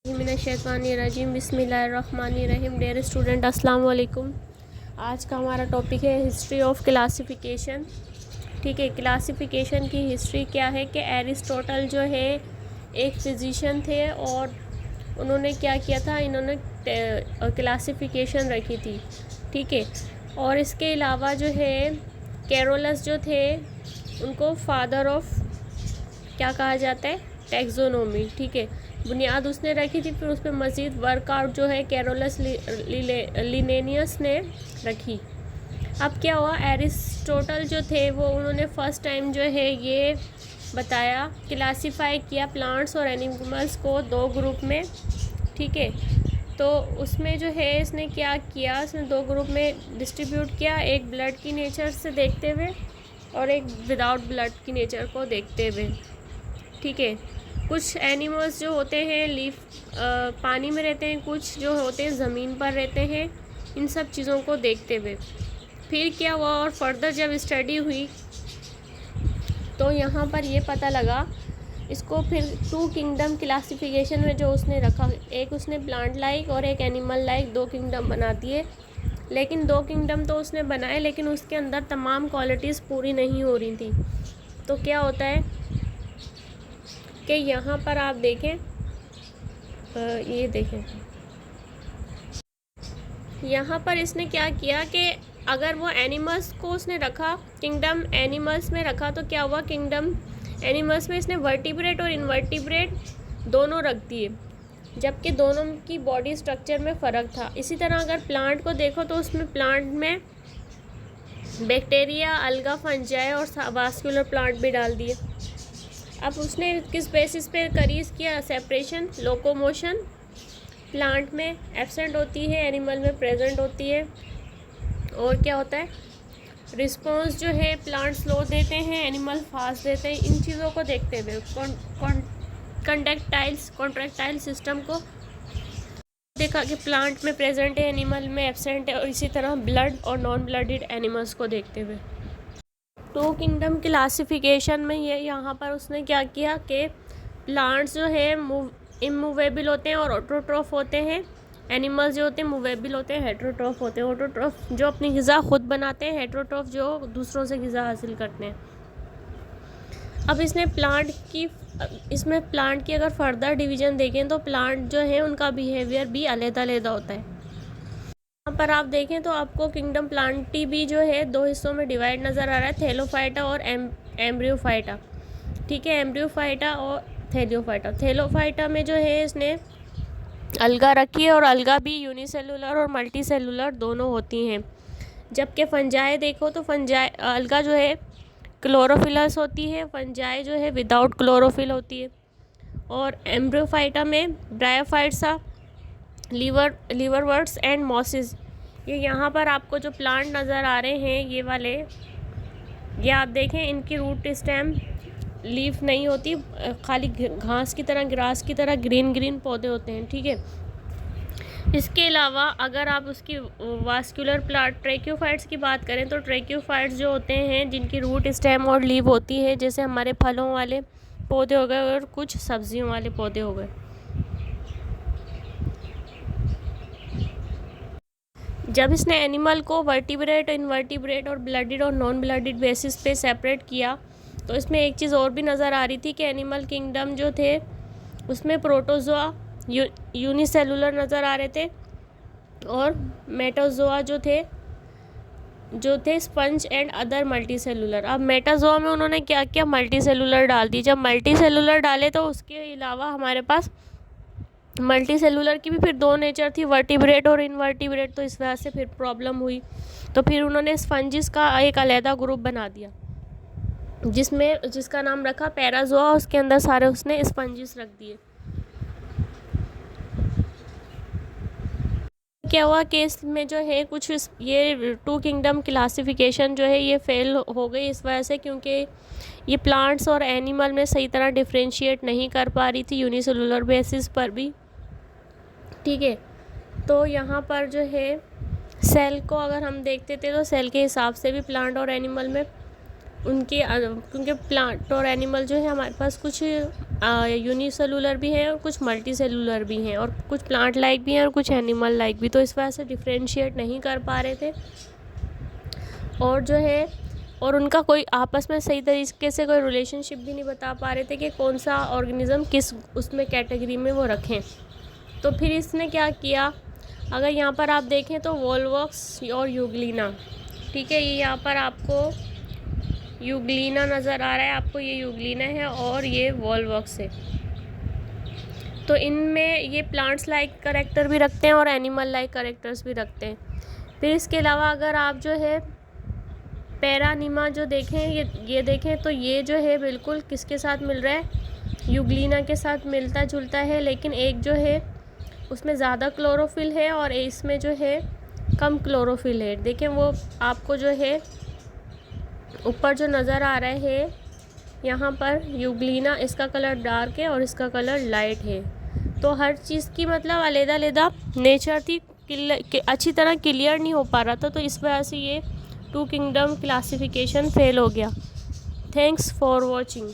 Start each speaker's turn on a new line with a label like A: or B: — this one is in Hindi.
A: मिनश्शैतानिर्रजीम बिस्मिल्लाहिर्रहमानिर्रहीम। डियर स्टूडेंट, अस्सलाम वालेकुम। आज का हमारा टॉपिक है हिस्ट्री ऑफ क्लासिफिकेशन। ठीक है, क्लासिफिकेशन की हिस्ट्री क्या है कि एरिस्टोटल जो है एक फिजिशियन थे और उन्होंने क्या किया था, इन्होंने क्लासिफिकेशन रखी थी। ठीक है, और इसके अलावा जो है कैरोलस जो थे उनको फादर ऑफ क्या कहा जाता है, टैक्सोनॉमी। ठीक है, बुनियाद उसने रखी थी, फिर उस पर मज़ीद वर्कआउट जो है कैरोलस लिनेनियस ने रखी। अब क्या हुआ, एरिस्टोटल जो थे वो उन्होंने फ़र्स्ट टाइम जो है ये बताया, क्लासिफाई किया प्लांट्स और एनिमल्स को दो ग्रुप में। ठीक है, तो उसमें जो है इसने क्या किया, इसने दो ग्रुप में डिस्ट्रीब्यूट किया, एक ब्लड की नेचर से देखते हुए और एक विदाउट ब्लड की नेचर को देखते हुए। ठीक है, कुछ एनिमल्स जो होते हैं लीफ पानी में रहते हैं, कुछ जो होते हैं ज़मीन पर रहते हैं। इन सब चीज़ों को देखते हुए फिर क्या हुआ, और फर्दर जब स्टडी हुई तो यहाँ पर ये पता लगा, इसको फिर टू किंगडम क्लासिफिकेशन में जो उसने रखा, एक उसने प्लांट लाइक और एक एनिमल लाइक, दो किंगडम बना दिए। लेकिन दो किंगडम तो उसने बनाए, लेकिन उसके अंदर तमाम क्वालिटीज़ पूरी नहीं हो रही थी। तो क्या होता है कि यहाँ पर आप देखें, ये देखें, यहाँ पर इसने क्या किया कि अगर वो एनिमल्स को उसने रखा, किंगडम एनिमल्स में रखा, तो क्या हुआ, किंगडम एनिमल्स में इसने वर्टिब्रेट और इनवर्टिब्रेट दोनों रख दिए, जबकि दोनों की बॉडी स्ट्रक्चर में फ़र्क था। इसी तरह अगर प्लांट को देखो तो उसमें प्लांट में बैक्टीरिया, अलगा, फंजाई और वास्कुलर प्लांट भी डाल दिए। अब उसने किस बेसिस पे करीज किया, सेपरेशन, लोकोमोशन प्लांट में एब्सेंट होती है, एनिमल में प्रेजेंट होती है। और क्या होता है, रिस्पॉन्स जो है प्लांट स्लो देते हैं, एनिमल फास्ट देते हैं। इन चीज़ों को देखते हुए कॉन्ट्रैक्टाइल सिस्टम को देखा कि प्लांट में प्रेजेंट है, एनिमल में एब्सेंट है, और इसी तरह ब्लड और नॉन ब्लडेड एनिमल्स को देखते हुए टू किंगडम क्लासिफिकेशन में ये यहाँ पर उसने क्या किया कि प्लांट्स जो है इमूवेबल होते हैं और ऑटोट्रॉफ होते हैं, एनिमल्स जो होते हैं मूवेबल होते हैं, हेट्रोट्रॉफ होते हैं। ऑटोट्रॉफ जो अपनी ग़िज़ा खुद बनाते हैं, हेट्रोट्रॉफ जो दूसरों से ग़िज़ा हासिल करते हैं। अब इसमें प्लांट की अगर फर्दर डिवीज़न देखें तो प्लांट जो है उनका बिहेवियर भी अलग-अलग होता है। यहाँ पर आप देखें तो आपको किंगडम प्लांटी भी जो है दो हिस्सों में डिवाइड नज़र आ रहा है, थैलोफाइटा और एम्ब्रियोफाइटा। ठीक है, एम्ब्रियोफाइटा और थैलोफाइटा। थैलोफाइटा में जो है इसने अलगा रखी है, और अलगा भी यूनिसेलुलर और मल्टी सेलुलर दोनों होती हैं। जबकि फंजाई देखो तो फंजाई अलगा जो है क्लोरोफिलस होती है, फंजाई जो है विदाउट क्लोरोफिल होती है। और एम्ब्रियोफाइटा में ब्रायोफाइट्सा, लीवरवर्ट्स एंड मॉसेस। ये यहाँ पर आपको जो प्लांट नज़र आ रहे हैं ये वाले, ये आप देखें, इनकी रूट स्टेम लीफ नहीं होती, खाली घास की तरह, ग्रास की तरह ग्रीन पौधे होते हैं। ठीक है, इसके अलावा अगर आप उसकी वास्कुलर प्लांट ट्रैक्योफाइट्स की बात करें तो ट्रैक्योफाइट्स जो होते हैं जिनकी रूट स्टेम और लीफ होती है, जैसे हमारे फलों वाले पौधे हो गए और कुछ सब्जियों वाले पौधे हो गए। जब इसने एनिमल को वर्टिब्रेट, इनवर्टिब्रेट और ब्लडेड और नॉन ब्लडेड बेसिस पे सेपरेट किया, तो इसमें एक चीज़ और भी नज़र आ रही थी कि एनिमल किंगडम जो थे उसमें प्रोटोजोआ यूनिसेलुलर नज़र आ रहे थे, और मेटाजोआ जो थे sponge and other multi cellular. अब मेटाजोआ में उन्होंने क्या किया, मल्टी सेलुलर डाल दी। जब मल्टी सेलुलर डाले तो उसके अलावा हमारे पास मल्टी सेलुलर की भी फिर दो नेचर थी, वर्टिब्रेट और इनवर्टिब्रेट, तो इस वजह से फिर प्रॉब्लम हुई। तो फिर उन्होंने स्पंजिस का एक अलहदा ग्रुप बना दिया जिसका नाम रखा पैराजोआ, उसके अंदर सारे उसने स्पंजिस रख दिए। क्या हुआ कि इसमें जो है कुछ ये टू किंगडम क्लासिफिकेशन जो है ये फेल हो गई इस वजह से, क्योंकि ये प्लांट्स और एनिमल में सही तरह डिफ्रेंशिएट नहीं कर पा रही थी यूनिसेलुलर बेसिस पर भी। ठीक है, तो यहाँ पर जो है सेल को अगर हम देखते थे तो सेल के हिसाब से भी प्लांट और एनिमल में उनके क्योंकि प्लांट और एनिमल जो है हमारे पास कुछ यूनिसेलुलर भी हैं और कुछ मल्टी सेलुलर भी हैं, और कुछ प्लांट लाइक भी हैं और कुछ एनिमल लाइक भी, तो इस वजह से डिफ्रेंशिएट नहीं कर पा रहे थे। और जो है और उनका कोई आपस में सही तरीके से कोई रिलेशनशिप भी नहीं बता पा रहे थे कि कौन सा ऑर्गेनिज़म किस उसमें कैटेगरी में वो रखें। तो फिर इसने क्या किया, अगर यहाँ पर आप देखें तो वॉल्वॉक्स और यूग्लिना, ठीक है, ये यहाँ पर आपको यूग्लिना नज़र आ रहा है, आपको ये यूग्लिना है और ये वॉल्वॉक्स है। तो इनमें ये प्लांट्स लाइक कैरेक्टर भी रखते हैं और एनिमल लाइक कैरेक्टर्स भी रखते हैं। फिर इसके अलावा अगर आप जो है पैरानिमा जो देखें, ये देखें तो ये जो है बिल्कुल किसके साथ मिल रहा है, यूग्लिना के साथ मिलता जुलता है, लेकिन एक जो है उसमें ज़्यादा क्लोरोफिल है और इसमें जो है कम क्लोरोफिल है। देखें वो आपको जो है ऊपर जो नज़र आ रहा है यहाँ पर यूग्लिना, इसका कलर डार्क है और इसका कलर लाइट है। तो हर चीज़ की मतलब अलग-अलग नेचर थी, अच्छी तरह क्लियर नहीं हो पा रहा था, तो इस वजह से ये 2 किंगडम क्लासिफिकेशन फेल हो गया। Thanks for watching.